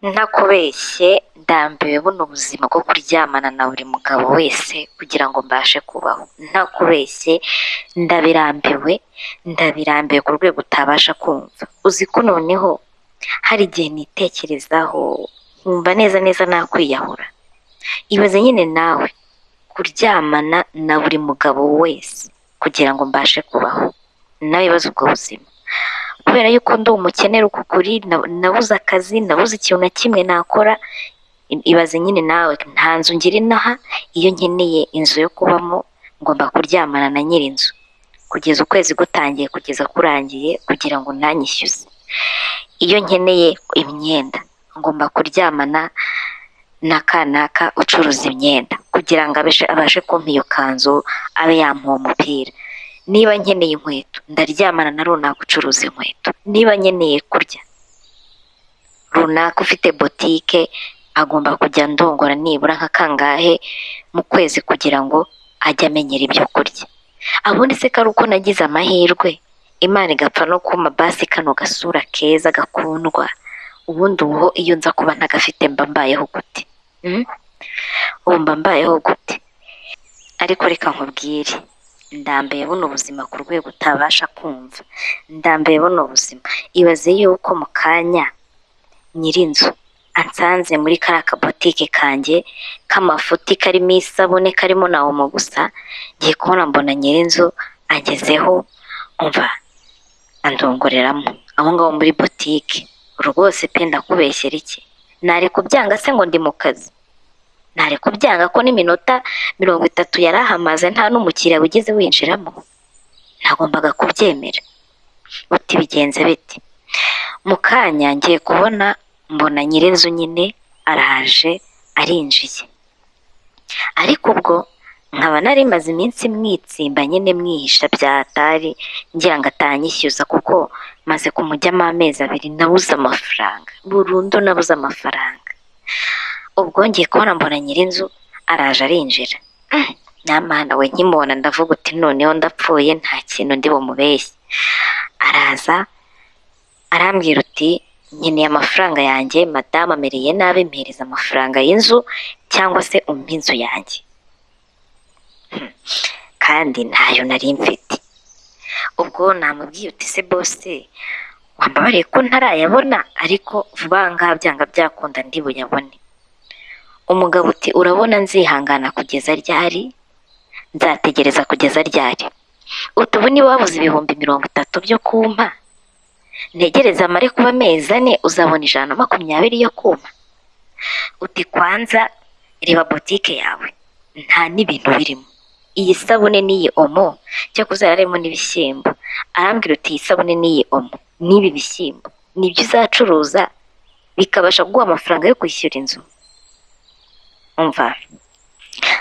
Ntakubeshye ndambiwe buno buzima bwo kuryamana na buri mugabo wese kugira ngo mbashe kubaho. Ntakubeshye ndabirambiwe, ndabirambiwe ku rwego utabasha kumva. Uzi ko noneho hari igihe nitekerezaho nkumva neza neza nakwiyahura. Ibaze nyine nawe kuryamana na buri mugabo wese kugira ngo mbashe kubaho. Nawe ibaze ubwo buzima. Kubera yuko ndi umukene ukuri, nabuze akazi, nabuze ikintu na kimwe nakora. Ibaze nyine nawe nta nzu ngira inaha, iyo nkeneye inzu yo kubamo ngomba kuryamana na nyir'inzu kugeza ukwezi gutangiye kugeza kurangiye kugira ngo ntanyishyuze. Iyo nkeneye imyenda ngomba kuryamana na kanaka ucuruza imyenda kugira ngo abashe kumpa iyo kanzu, abe yamuha umupira. Niba nkeneye inkweto ndaryamana na runaka ucuruza inkweto. Niba nkeneye kurya, runaka ufite botike agomba kujya ndongora nibura nka kangahe mu kwezi kugira ngo ajye amenyera ibyo kurya. Abundi se ko ari uko nagize amahirwe Imana igapfa no kumpa basi kano gasura keza gakundwa, ubundi ubu iyo nza kuba ntagafite mba mbayeho gute? Ubu mba mbayeho gute? Ariko reka nkubwire, ndambiwe buno buzima ku rwego utabasha kumva. Ndambiwe buno buzima. Ibaze yuko mu kanya nyir'inzu ansanze muri kariya kabotike kanjye k'amafuti karimo isabune karimo na omo gusa, ngiye kubona mbona nyir'inzu agezeho, umva andongoreramo aho ngaho muri botike. Rwose pe ndakubeshyera iki? Nari kubyanga se ngo ndi mu kazi? Nari kubyanga ko n'iminota 30 yari ahamaze nta n'umukiriya wigeze winjiramo? Ntagombaga kubyemera. Uti bigenze bite? Mu kanya ngiye kubona mbona nyir'inzu nyine araje arinjiye, ariko ubwo nkaba nari maze iminsi mwitsimba nyine mwihisha byatari ngira ngo atanyishyuza, kuko maze kumujyamo amezi 2 nabuze amafaranga burundu, nabuze amafaranga. Ubwo ngiye kubona mbona nyir'inzu araje arinjira. Nyamana we nkimubona ndavuga uti noneho ndapfuye, nta kintu ndi bumubeshye. Araza arambwira uti nkeneye amafaranga yanjye, madamu amereye nabi, mpereza amafaranga y'inzu cyangwa se umpe inzu yanjye. Kandi ntayo nari mfite. Ubwo namubwiye uti se bose wambabariye ko ntarayabona, ariko vuba ngaha byanga byakunda ndi buyabone. Umugabo uti urabona nzihangana kugeza ryari? Nzategereza kugeza ryari? Uti ubu niba wabuze ibihumbi 30 byo kumpa, ntegereza amare kuba amezi 4 uzabona 120 yo kumpa? Uti kwanza reba botike yawe nta n'ibintu birimo, iyi sabune n'iyi omo cyo kuzararemo n'ibishyimbo. Arambwira uti iyi sabune n'iyi omo n'ibi bishyimbo nibyo uzacuruza bikabasha kuguha amafaranga yo kwishyura inzu? Umva,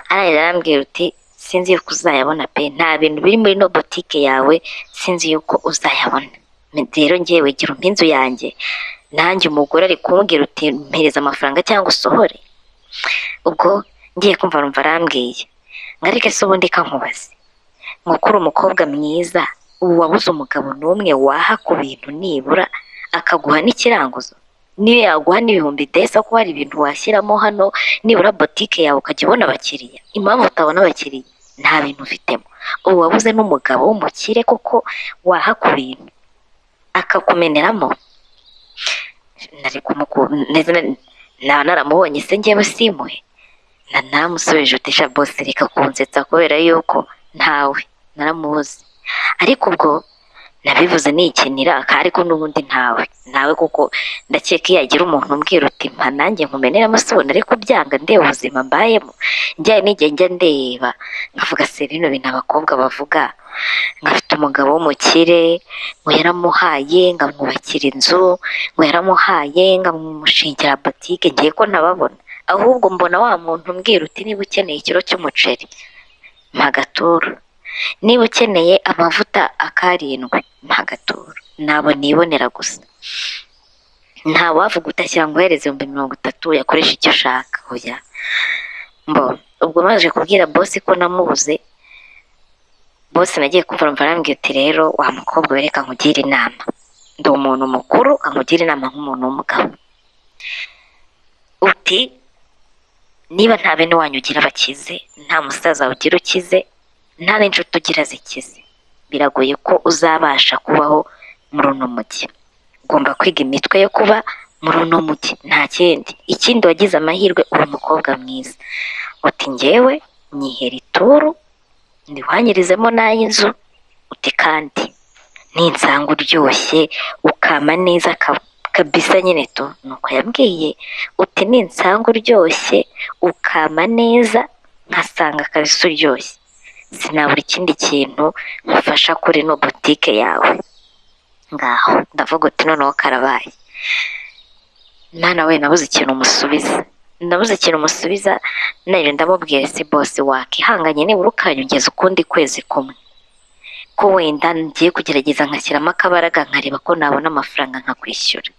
arambwira uti sinzi yuko uzayabona pe, nta bintu biri muri no botike yawe, sinzi yuko uzayabona. Rero ngewe gira umpa inzu yanjye. Nanjye umugore ari kumbwira uti mpereza amafaranga cyangwa usohore. Ubwo ngiye kumva numva arambwiye ngareke se ubundi kankubaze ngo kuri umukobwa mwiza ubu wabuze umugabo n'umwe waha ku bintu nibura akaguha n'ikiranguzo? Niyo yaguha n'ibihumbi desa ko hari ibintu washyiramo hano nibura botike yawe ukajya ubona abakiriya. Impamvu utabona abakiriya nta bintu ufitemo. Ubu wabuze n'umugabo w'umukire koko waha ku bintu akakumeneramo? Nari neza naba naramubonye se ngewe simuhe? Namusubije uti sha bose reka kunsetsa kubera yuko ntawe naramubuze. Ariko ubwo nabivuze nikinira, ariko n'ubundi ntawe kuko ndakeka iyo yagira umuntu umbwira uti mpa nanjye nkumeneramo, sibona ariko byanga ndeba ubuzima mbayemo. Njyaye n'igihe njya ndeba nkavuga se bino bintu abakobwa bavuga, ngafite umugabo w'umukire ngo yaramuhaye ngo amwubakira inzu, ngo yaramuhaye ngo amushingira botike, ngiye ko ntababona. Ahubwo mbona wa muntu umbwira uti niba ukeneye ikiro cy'umuceri mpa agaturu, niba ukeneye amavuta 7 mpa agaturu. Nabo nibonera gusa, nta wavuga utashyira ngo uhereze 30 yakoresha icyo ushaka. Oya mbo. Ubwo maze kubwira bosi ko namubuze, bosi nagiye kumva arambwira uti rero wa mukobwa wereka nkugire inama, ndi umuntu mukuru, amugira inama nk'umuntu w'umugabo. uti niba nta bene wanyu ugira bakize, nta musaza ugira ukize, nta n'inshuti ugira zikize, biragoye ko uzabasha kubaho muri uno mujyi. Ugomba kwiga imitwe yo kuba muri uno mujyi, nta kindi. Ikindi wagize amahirwe uri umukobwa mwiza. Uti njyewe nyihera ituru ndiwanyirizemo n'ay'inzu, uti kandi ninsanga uryoshye ukama neza kabisa nyine tu nuko yambwiye, uti ninsanga uryoshye ukama neza nkasanga kabisa uryoshye, sinabura ikindi kintu nkufasha kuri no butike yawe. Ngaho ndavuga uti noneho karabaye. Mwana we nabuze ikintu umusubiza, nari ndamubwiye si bosi wakihanganye nibura ukanyongeza ukundi kwezi kumwe, ko wenda ngiye kugerageza nkashyiramo akabaraga nkareba ko nabona amafaranga nkakwishyura.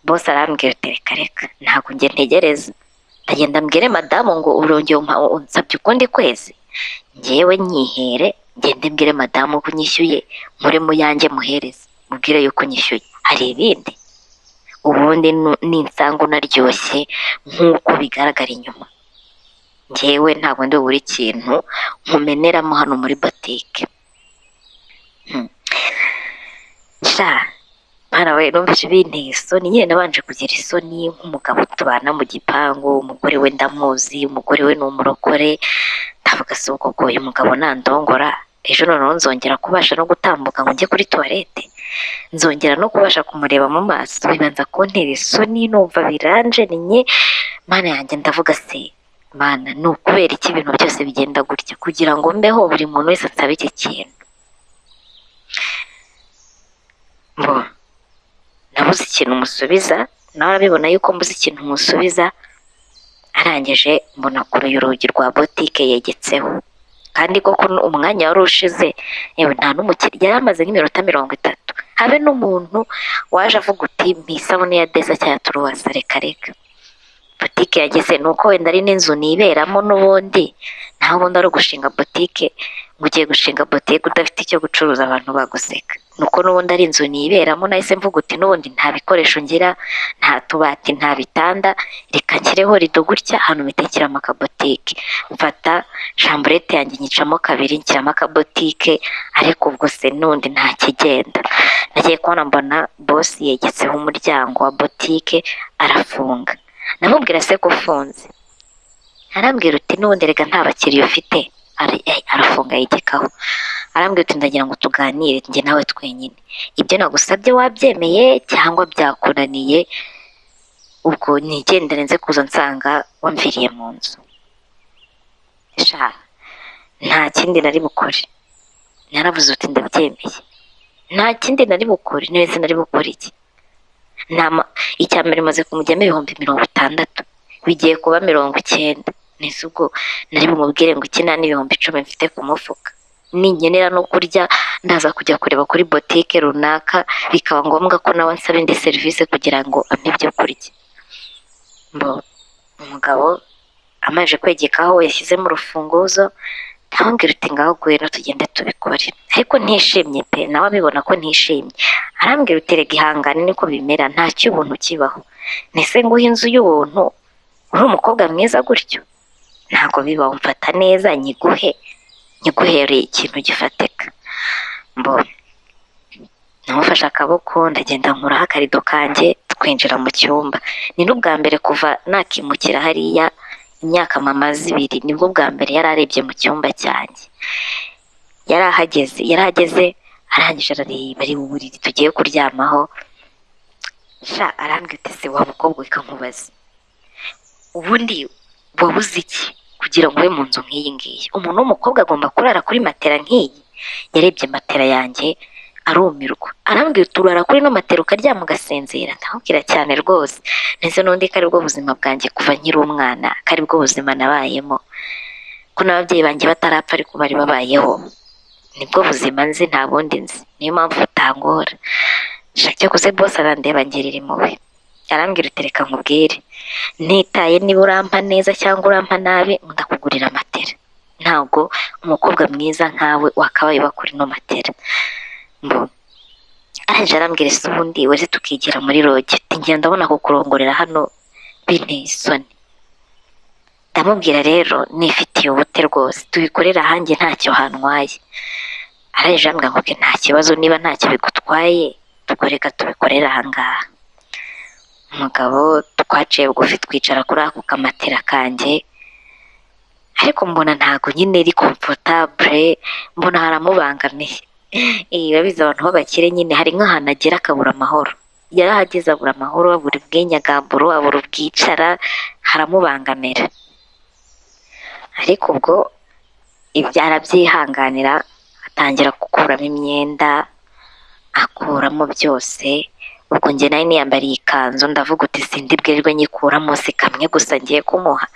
Bose arambwira ati reka ntabwo njye ntegereza, ndagenda mbwire madamu ngo urongeye unsabye ukundi kwezi, njyewe nyihere ngende mbwire madamu ko unyishyuye, muri mu yanjye muhereze mubwire yuko unyishyuye, hari ibindi. Ubundi ninsanga unaryoshye nk'uko bigaragara inyuma, njyewe ntabwo ndi buri kintu nkumeneramo hano muri botike. Sha mwana we numvise binteye isoni, nyine nabanje kugira isoni nk'umugabo tubana mu gipangu, umugore we ndamuzi, umugore we ni umurokore, ndavuga se ubwo uyu mugabo nandongora ejo noneho nzongera kubasha no gutambuka ngo njye kuri tuwarete, nzongera no kubasha kumureba mu maso, bibanza kuntera isoni numva biranje ninye. Mana yanjye ndavuga se mana ni ukubera iki ibintu byose bigenda gutya, kugira ngo mbeho buri muntu wese asabe iki kintu. Mbo nabuze ikintu musubiza, nawe arabibona yuko mbuze ikintu musubiza. Arangije mbona kuruye urugi rwa botike yegetseho, kandi koko umwanya wari ushize yewe nta n'umukiriya, yari amaze nk'iminota 30, habe n'umuntu waje avuga uti mpisabune ya deza cyangwa turuwasa. Reka botike yageze nuko wenda ari n'inzu niberamo, n'ubundi naho ubundi ari ugushinga botike ngo ugiye gushinga botike udafite icyo gucuruza abantu baguseka, nuko n'ubundi ari inzu niberamo. Nahise mvuga uti n'ubundi nta bikoresho ngira, nta tubati, nta bitanda, reka nshyireho rido gutya ahantu bitekiramo akabotike, mfata shamburete yanjye nyicamo kabiri nshyiramo akabotike. Ariko ubwo se n'undi nta kigenda, nagiye kubona mbona bosi yegetseho umuryango wa botike arafunga. Namubwira se ko ufunze, arambwira uti n'ubundi reka nta bakiriya ufite, arafunga yigekaho. Arambwira uti ndagira ngo tuganire njye nawe twenyine, ibyo nagusabye wabyemeye cyangwa byakunaniye, ubwo nigendere nze kuza nsanga wamviriye mu nzu. Sha nta kindi nari bukore, naravuze uti ndabyemeye, nta kindi nari bukore. Neza nari bukore iki? Icya mbere maze kumujyamo 60,000, bigiye kuba 90. Nese ubwo nari bumubwire ngo iki nta n'ibihumbi 10 mfite ku mufuka, ninkenera no kurya ndaza kujya kureba kuri botike runaka, bikaba ngombwa ko nawe nsaba indi serivisi kugira ngo ampe ibyo kurya. Mbo umugabo amaje kwegekaho yashyizemo urufunguzo, ndamubwira uti ngaho gwera tugende tubikore. Ariko ntishimye pe, nawe abibona ko ntishimye. Arambwira uti rega ihangane niko bimera, nta cy'ubuntu kibaho. Nese nguhe inzu y'ubuntu uri umukobwa mwiza gutyo? Ntabwo bibaho, mfata neza nyiguhereye ikintu gifatika. Mbo namufashe akaboko ndagenda nkuraho akarido kanjye twinjira mu cyumba. Ni n'ubwa mbere kuva nakimukira hariya imyaka mamaze 2, nibwo bwa mbere yari arebye mu cyumba cyanjye. yarahageze arangije arareba ari mu buriri tugiye kuryamaho. Sha arambwira ati se wa mukobwa ikankubaza, ubundi wabuze iki kugira ngo ube mu nzu nk'iyi ngiyi? Umuntu w'umukobwa agomba kurara kuri matera nk'iyi? Yarebye matera yanjye arumirwa, arambwira turara kuri no matera ukaryama ugasinzira? Ndamubwira cyane rwose, ndetse n'undi ko aribwo buzima bwanjye kuva nkiri umwana, ko aribwo buzima nabayemo, ko n'ababyeyi banjye batarapfa ariko bari babayeho, nibwo buzima nzi, nta bundi nzi, niyo mpamvu butangora. Shake kuze boss arandeba ngirira impuhwe, arambwira uti reka nkubwire, nitaye niba urampa neza cyangwa urampa nabi ndakugurira matera, ntabwo umukobwa mwiza nkawe wakabaye bakuri no matera. Mbo araje arambwira ese ubundi wese tukigira muri roge, ngenda ndabona kukurongorera hano binteye isoni. Ndamubwira rero nifitiye ubute rwose tubikorera ahanjye ntacyo hantwaye. Arangije arambwira ngo nta kibazo niba ntacyo bigutwaye ubwo reka tubikorere ahangaha. Umugabo twaciye bugufi twicara kuri ako kamatera kanjye, ariko mbona ntago nyine iri comfortable, mbona haramubangamiye. Urabizi abantu b'abakire nyine hari nk'ahantu agera akabura amahoro. Yarahageze abura amahoro, abura ubwinyagamburo, abura ubwicara, haramubangamira. Ariko ubwo ibyo arabyihanganira, atangira gukuramo imyenda, akuramo byose. Ubwo njye nari niyambariye ikanzu, ndavuga uti sindi bwirirwe nyikuramo, si kamwe gusa ngiye kumuha.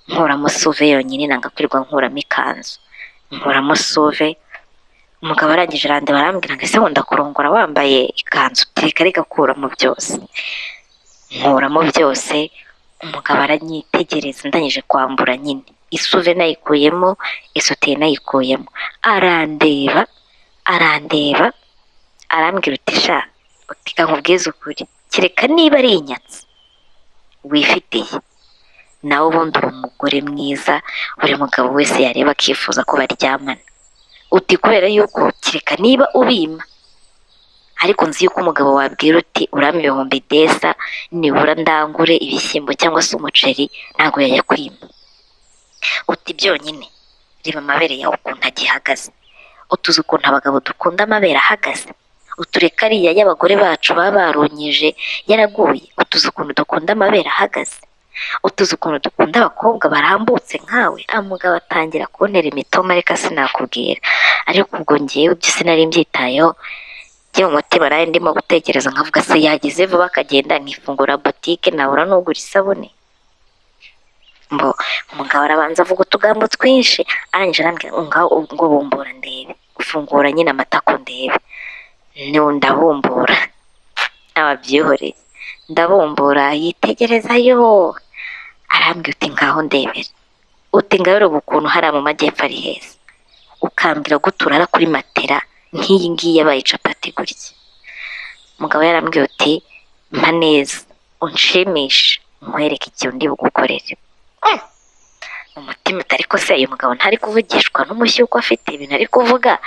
Nkuramo suve yonyine, nanga kwirirwa nkuramo ikanzu. Nkuramo suve. Umugabo arangije arandeba arambwira ngo ese wenda kurongora wambaye ikanzu? Reka reka kuramo byose. Nkuramo byose, umugabo aranyitegereza, ndangije kwambura nyine. Isuve nayikuyemo, isutiye nayikuyemo. Arandeba, arambwira uti sha, uti nkubwize ukuri, kereka niba ari inyatsi wifitiye, nawe ubundi uri umugore mwiza, buri mugabo wese yareba akifuza ko baryamana. Uti kubera yuko kereka niba ubima, ariko nzi yuko umugabo wabwira uti urama ibihumbi desa nibura ndangure ibishyimbo cyangwa se umuceri, ntabwo yayakwima. Uti byonyine reba amabere yawe ukuntu agihagaze. Utuzi ukuntu abagabo dukunda amabere ahagaze. Utureka ariya y'abagore bacu baba baronyeje yaraguye. Utuzi ukuntu dukunda amabere ahagaze. Utuzi ukuntu dukunda abakobwa barambutse nkawe. Umugabo atangira kuntera imitoma, reka sinakubwira. Ariko ubwo ngewe ibyo sinari mbyitayeho, njye mu mutima nari ndimo gutekereza nkavuga se yagize vuba akagenda nkifungura boutique nabura n'ugura isabune. Umugabo arabanza avuga utugambo twinshi, arangije arambwira ngo bumbura ndebe, ufungura nyine amatako ndebe. Ndabumbura, ababyihoreye, ndabumbura yitegereza yo, arambwira uti ngaho ndebera, uti ngabere ubu ukuntu hariya mu majyepfo ari heza, ukambwira guturara kuri matera nk'iyi ngiyi yabaye capati gutya. Umugabo yarambwira uti mpa neza unshimishe nkwereke ikintu ndi bugukorere. Umutima utari ko se uyu mugabo ntari kuvugishwa n'umushyi uko afite ibintu ari kuvuga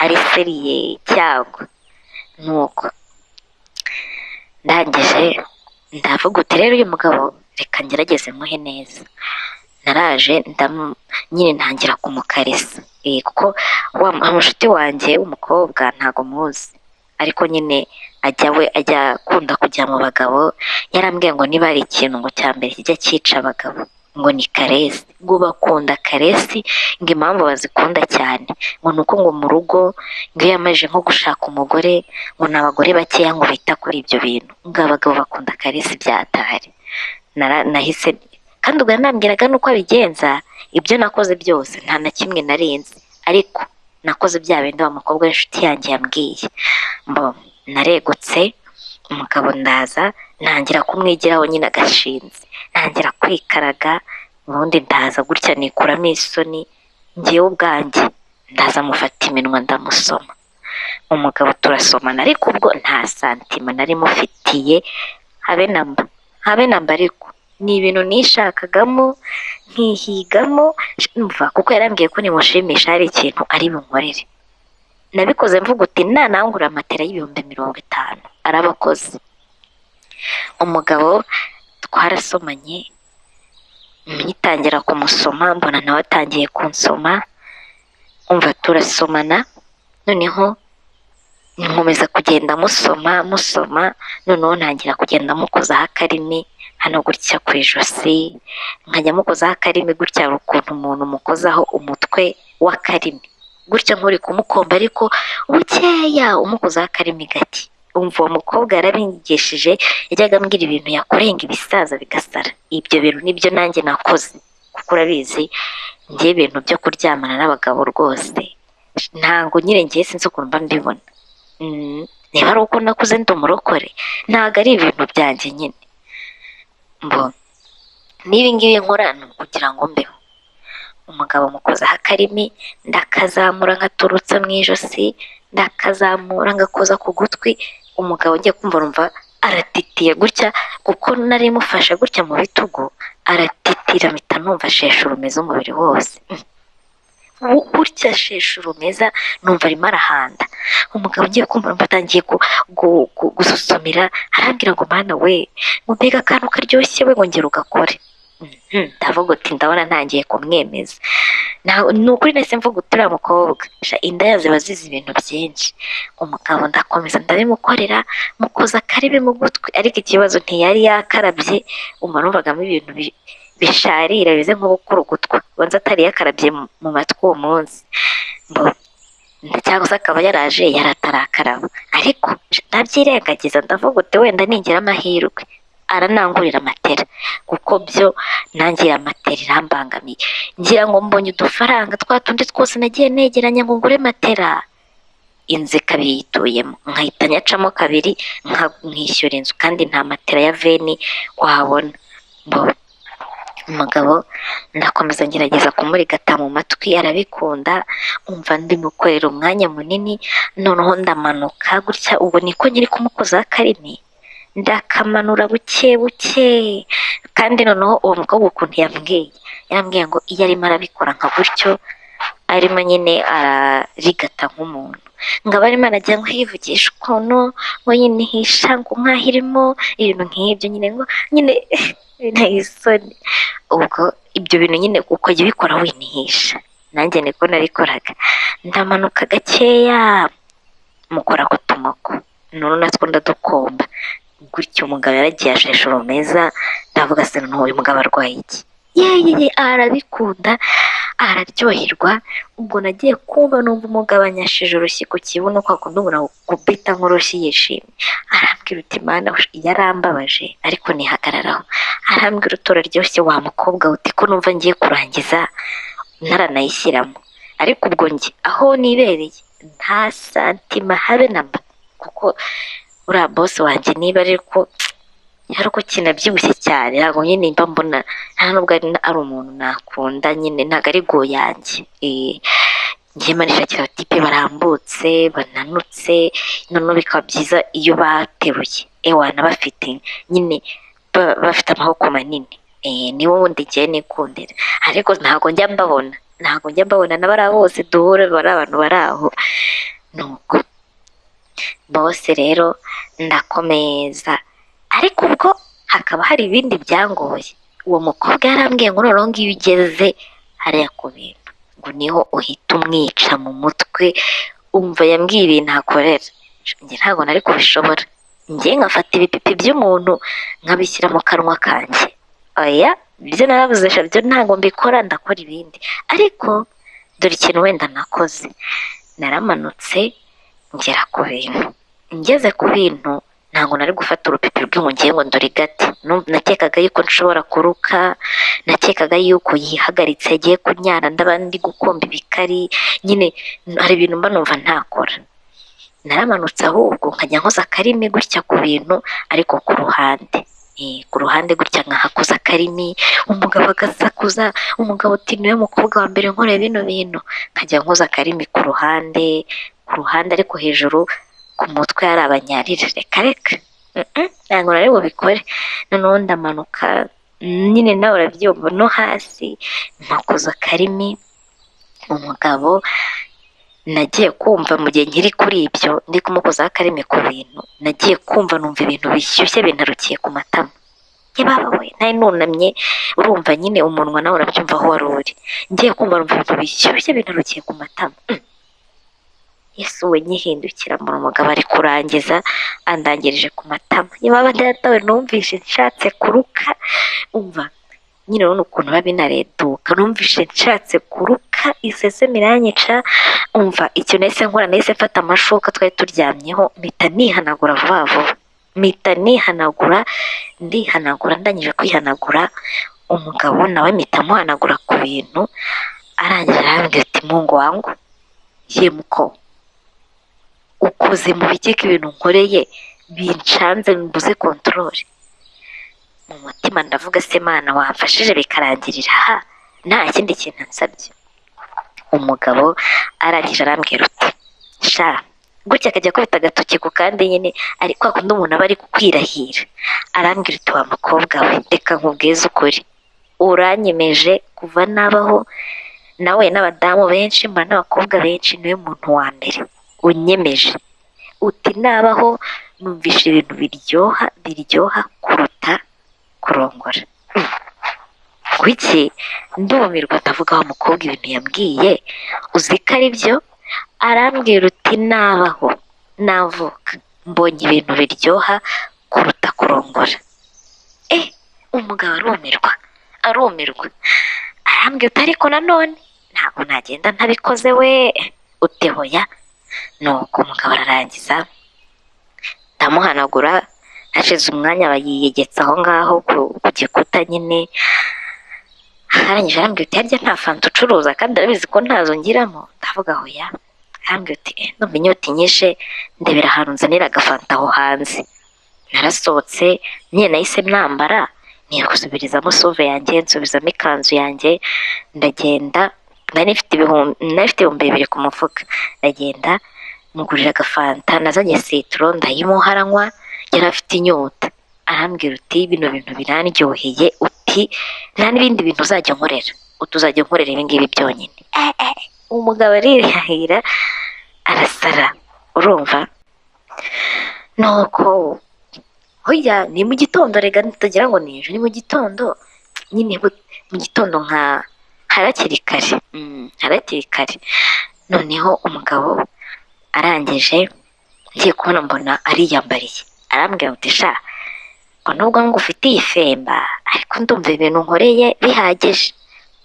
ari seriye cyangwa nuko. Ndangije ndavuga uti rero uyu mugabo reka ngerageze muhe neza. Naraje nyine ntangira kumukarisa, kuko wa mushuti wanjye w'umukobwa ntago muzi, ariko nyine ajya akunda kujya mu bagabo. Yarambwiye ngo niba ari ikintu ngo cya mbere kijya cyica abagabo ngo ni karesi, ngo bakunda karesi, ngo impamvu bazikunda cyane ngo nuko ngo mu rugo ngo iyo yamaze nko gushaka umugore ngo ni abagore bakeya ngo bita kuri ibyo bintu, ngo abagabo bakunda karesi byatari. Nahise kandi ubwo yanambwiraga nuko abigenza. Ibyo nakoze byose nta na kimwe narinzi, ariko nakoze bya bindi wa mukobwa w'inshuti yanjye yambwiye. Naregutse, umugabo ndaza ntangira kumwigiraho nyine agashinze, ntangira kwikaraga, ubundi ndaza gutya nikuramo isoni ngewe ubwanjye, ndaza mufata iminwa ndamusoma. Umugabo turasomana, ariko ubwo nta santima nari mufitiye habe namba, ariko ni ibintu nishakagamo nkihigamo mva, kuko yarambwiye ko nimushimisha hari ikintu ari bunkorere. Nabikoze mvuga uti nanangura amatera y'ibihumbi 50 arabakoze. Umugabo twarasomanye, nyitangira kumusoma, mbona nawe atangiye kunsoma, umva turasomana. Noneho nkomeza kugenda musoma, noneho ntangira kugenda mukozaho akarimi hano gutya ku ijosi, nkajya mukozaho akarimi gutya, ukuntu umuntu mukozaho umutwe w'akarimi gutya nk'uri kumukomba, ariko bukeya umukozaho akarimi gake. Umva uwo mukobwa yarabingishije, yajyaga ambwira ibintu yakoreye ngo ibisaza bigasara. Ibyo bintu nibyo nanjye nakoze, kuko urabizi njye ibintu byo kuryamana n'abagabo rwose ntabwo nyine ngiye sinzi ukuntu mba mbibona. Niba ari uko nakuze ndi umurokore, ntabwo ari ibintu byanjye nyine. N'ibi ngibi nkora ni ukugira ngo mbeho. Umugabo mukozaho akarimi, ndakazamura ngaturutsa mu ijosi, ndakazamura ngakoza ku gutwi. Umugabo ngiye kumva numva aratitiye gutya, kuko nari mufashe gutya mu bitugu, aratitira mpita numva sheshe urumeza umubiri wose. Gutya sheshe urumeza numva arimo arahanda. Umugabo ngiye kumva numva atangiye gususumira, arambwira ngo mana we, ngo mbega akantu karyoshye we, ngo ngera ugakore. Ndavuga uti ndabona ntangiye kumwemeza. Ni ukuri nahise mvuga uti uriya mukobwa inda yazo ziba zizi ibintu byinshi. Umugabo ndakomeza ndabimukorera, mukoza akaribi mu gutwi, ariko ikibazo ntiyari yakarabye, umva numvagamo ibintu bisharira bimeze nko gukora ugutwa, ubanza atari yakarabye mu matwi uwo munsi, cyangwa se akaba yaraje yaratarakaraba. Ariko ndabyirengagiza, ndavuga uti wenda ningira amahirwe aranangurira matera, kuko byo nangira matera irambangamiye. Ngira ngo mbonye udufaranga twa tundi twose nagiye negeranya ngo ngure matera, inzu ikaba yituyemo, nkahita nyacamo kabiri nkishyura inzu, kandi nta matera ya veni wahabona. Umugabo ndakomeza ngerageza kumurigata mu matwi, arabikunda, umva ndimukorera umwanya munini, noneho ndamanuka gutya, ubwo niko nyiri kumukozaho akarimi, ndakamanura buke buke. Kandi noneho uwo mukobwa ukuntu yambwiye ngo iyo arimo arabikora nka gutyo, arimo nyine ararigata nk'umuntu, ngo aba arimo aragira ngo yivugisha ukuntu, ngo yinihisha, ngo nk'aho irimo ibintu nk'ibyo nyine, ngo nyine binteye isoni. Ubwo ibyo bintu nyine uko jya ubikora winihisha, nanjye niko nabikoraga. Ndamanuka gakeya, mukora ku tumoko, noneho natwo ndadukomba gutyo. Umugabo yaragiye asheshe urumeza, ndavuga se noneho uyu mugabo arwaye iki? Yeye arabikunda, araryoherwa. Ubwo nagiye kumva numva umugabo anyashije urushyi ku kibuno, kwa kundi umuntu akubita nk'urushyi yishimye. Arambwira uti mana, yarambabaje ariko nihagararaho. Arambwira uti uraryoshye wa mukobwa, uti ko numva ngiye kurangiza ntaranayishyiramo. Ariko ubwo njye aho nibereye nta santima habe namba, kuko uriya bosi wanjye niba ariko yari uko kinabyibushye cyane, ntabwo nyine mba mbona, nta nubwo ari umuntu nakunda, nyine ntabwo ari go yanjye. Njye manishakira abatipe barambutse bananutse, noneho bikaba byiza iyo bateruye ewana bafite nyine bafite amaboko manini, niwo wundi ngiye nikundira. Ariko ntabwo njya mbabona na bariya bose duhure, bari abantu bari aho. Nuko bose rero ndakomeza, ariko ubwo hakaba hari ibindi byangoye. Uwo mukobwa yarambwiye ngo noneho iyo ugeze hariya ku bintu, ngo niho uhita umwica mu mutwe. Umva yambwiye ibintu akorera, njye ntabwo nari kubishobora. Njye nkafata ibipipi by'umuntu nkabishyira mu kanwa kanjye, oya ibyo narabuze byo ntabwo mbikora, ndakora ibindi. Ariko dore ikintu wenda nakoze, naramanutse ngera ku bintu. Ngeze ku bintu ntabwo nari gufata urupipi rw'inkongi ngo ndorigate. Nakekaga yuko nshobora kuruka, nakekaga yuko yihagaritse agiye kunyara, ndaba ndi gukomba ibikari, nyine hari ibintu mba numva ntakora. Naramanutse ahubwo nkajya nkoza akarimi gutya ku bintu, ariko ku ruhande gutya nkahakoza akarimi. Umugabo agasakuza, umugabo uti niwe mukobwa wa mbere nkoreye bino bintu, nkajya nkoza akarimi ku ruhande, ariko hejuru ku mutwe hari abanyarira. Reka ntabwo nari bubikore. Noneho ndamanuka, nyine nawe urabyumva, no hasi mpakoza akarimi. Umugabo nagiye kumva mu gihe nkiri kuri ibyo ndi kumukozaho akarimi ku bintu, nagiye kumva numva ibintu bishyushye bintarukiye ku matama. Baba we, nari nunamye, urumva nyine umunwa nawe urabyumva aho wari uri. Ngiye kumva numva ibintu bishyushye bintarukiye ku matama. Yesu we, nyihindukira mbona umugabo ari kurangiza, andangirije ku matama. Baba ndatawe, numvise nshatse kuruka. Umva nyine urabona ukuntu biba binareduka, numvise nshatse kuruka, iseseme iranyica. Umva icyo nahise nkora, nahise mfata amashuka twari turyamyeho, mpita nihanagura vuba vuba, ndihanagura. Ndangije kwihanagura, umugabo nawe mpita amuhanagura ku bintu. Arangije arambwira ati mungu wangu, ye muko ukoze mu bikeka ibintu nkoreye bincanze mbuze kontorore. Mu mutima ndavuga se mana, wamfashije bikarangirira aha, nta kindi kintu ansabye. Umugabo arangije arambwira uti sha gutya akajya akubita agatoki ku kandi nyine ariko akunda umuntu aba ari kukwirahira. Arambwira uti wa mukobwa we reka nkubwize ukuri, uranyemeje kuva nabaho nawe n'abadamu benshi mbona n'abakobwa benshi niwe muntu wa mbere unyemeje. Uti nabaho numvisha ibintu biryoha kuruta kurongora. Kuki ndumirwa ndavuga wa mukobwa ibintu yambwiye uzi ko ari byo. Arambwira uti nabaho navuka mbonye ibintu biryoha kuruta kurongora. Umugabo arumirwa arambwira uti ariko nanone ntabwo nagenda ntabikoze we. Uti hoya. Nuko umugabo ararangiza ndamuhanagura, hashize umwanya aba yiyegetse aho ngaho ku gikuta nyine. Arangije arambwira uti harya nta fanta ucuruza kandi arabizi ko ntazo ngiramo. Ndavuga hoya. Arambwira uti ndumva inyota inyishe ndebera ahantu nzanira agafanta aho hanze. Narasohotse nyine nahise mwambara niyo gusubirizamo suve yanjye nsubizamo ikanzu yanjye ndagenda. Nari mfite ibihumbi 2 ku mufuka. Ndagenda mugurira agafanta, nazanye citron ndayimuha aranywa, yari afite inyota. Arambwira uti bino bintu birandyoheye, uti nta n'ibindi bintu uzajya nkorera, utuzajya nkorera ibi ngibi byonyine. Umugabo arirahira arasara, urumva. Nuko hoya ni mu gitondo, rega tutagira ngo ni ejo, ni mu gitondo nyine, mu gitondo nka harakiri kare. Noneho umugabo arangije ngiye kubona mbona ariyambariye. Arambwira uti sha ngo nubwo ngo ufite iyi femba ariko ndumva ibintu nkoreye bihagije.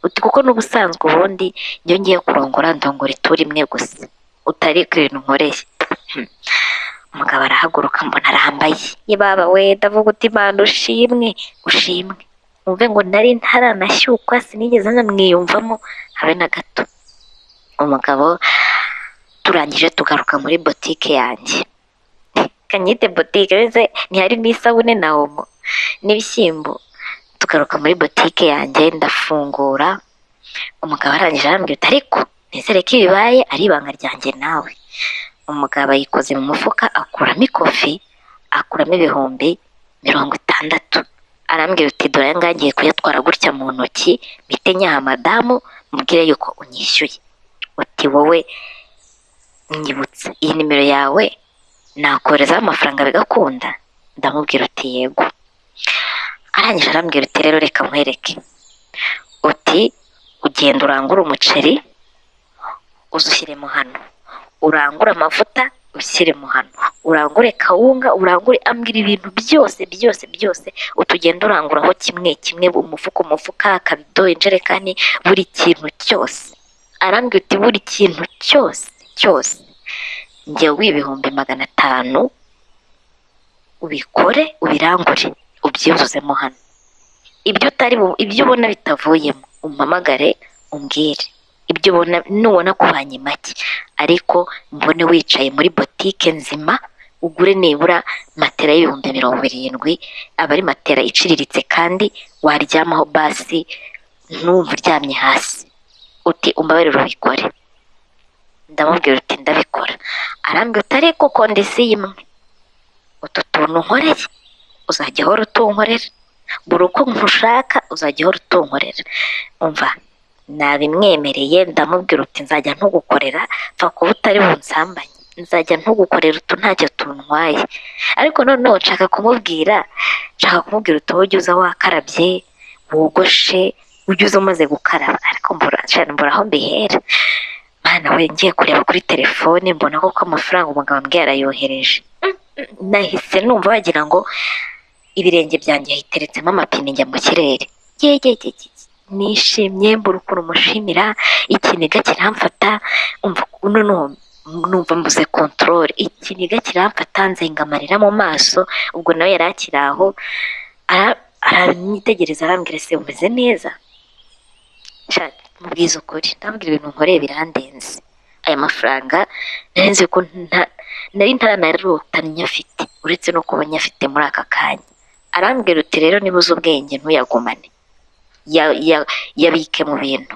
Uti kuko n'ubusanzwe ubundi iyo ngiye kurongora ndongora ituru imwe gusa, utari ku ibintu nkoreye. Umugabo arahaguruka mbona arambaye. Yebaba we, ndavuga uti Imana ushimwe umve ngo nari ntaranashyukwa, sinigeze namwiyumvamo habe na gato. Umugabo turangije tugaruka muri botike yanjye, kanyite botike ndetse ntiharimo isabune na omo n'ibishyimbo. Tugaruka muri botike yanjye ndafungura. Umugabo arangije arambwira uti ariko nizere ko ibibaye ari ibanga ryanjye nawe. Umugabo yikoze mu mufuka akuramo ikofi, akuramo ibihumbi 60. Arambwira uti dore aya ngaya ngiye kuyatwara gutya mu ntoki mpite nyaha madamu mubwire yuko unyishyuye. Uti wowe nyibutse iyi nimero yawe nakoherezaho amafaranga bigakunda. Ndamubwira uti yego. Arangije arambwira uti rero reka nkwereke. Uti ugenda urangura umuceri uzushyiremo hano, urangure amavuta ushyiremo hano, urangure kawunga, urangure, ambwira ibintu byose utugenda uranguraho kimwe, umufuka, akabido, injerekani, buri kintu cyose. Arambwira uti buri kintu cyose njyewe ibihumbi 500 ubikore, ubirangure, ubyuzuzemo hano. Ibyo ubona bitavuyemo umpamagare umbwire. Ibyo ubona nubona kubanye make, ariko mbone wicaye muri botike nzima ugure nibura matera y'ibihumbi 70. Aba ari matera iciriritse kandi waryamaho basi ntumva uryamye hasi. Uti umbabarire ubikore. Ndamubwira uti ndabikora. Arambwira uti ariko kondisiyo imwe, utu tuntu nkoreye uzajya uhora utunkorera, buri uko ntushaka uzajya uhora utunkorera. Umva nabimwemereye. Ndamubwira uti nzajya ntugukorera pfa kuba utari bunsambanye, nzajya ntugukorera utu ntacyo tuntwaye. Ariko noneho nshaka kumubwira uti wowe ujye uza wakarabye, wogoshe, ujye uza umaze gukaraba. Ariko mbura aho mbihera. Mana we, ngiye kureba kuri telefone mbona ko amafaranga umugabo ambwiye arayohereje. Nahise numva wagira ngo ibirenge byanjye hiteretsemo amapine njya mu kirere. Nishimye mbura ukuntu mushimira, ikiniga kiramfata. Numva mbuze controle, ikiniga kiramfata nzenga amarira mu maso. Ubwo nawe yari akiri aho aranyitegereza arambwira se umeze neza? Mubwiza ukuri, ndambwira ibintu nkoreye birandenze. Aya mafaranga narenze ko nari ntaranarota nyafite, uretse no kuba nyafite muri aka kanya. Arambwira uti rero niba uzi ubwenge ntuyagumane, yabike mu bintu.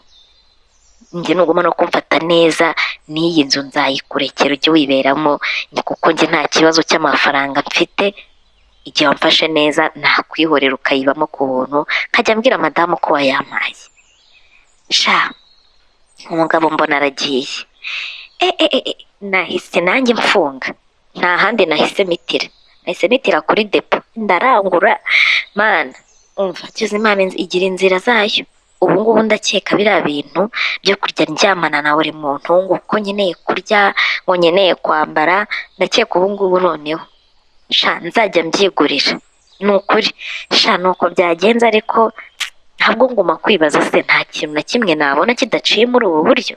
njye nuguma no kumfata neza n'iyi nzu nzayikurekera ujye wiberamo, ni kuko njye nta kibazo cy'amafaranga mfite, igihe wamfashe neza nakwihorera ukayibamo ku buntu, nkajya mbwira madamu ko wayampaye. Sha umugabo mbona aragiye, nahise nanjye mfunga, nta handi nahise mitira kuri depo ndarangura. Mana umva kiza Imana igira inzira zayo. Ubu ngubu ndakeka biriya bintu byo kurya ndyamana na buri muntu ngo uko nkeneye kurya, ngo nkeneye kwambara, ndakeka ubu ngubu noneho sha nzajya mbyigurira. Ni ukuri sha nuko byagenze, ariko ntabwo nguma kwibaza se nta kintu na kimwe nabona kidaciye muri ubu buryo.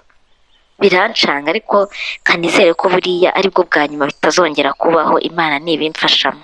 Birancanga, ariko kanizere ko buriya aribwo bwa nyuma bitazongera kubaho, Imana nibimfashamo.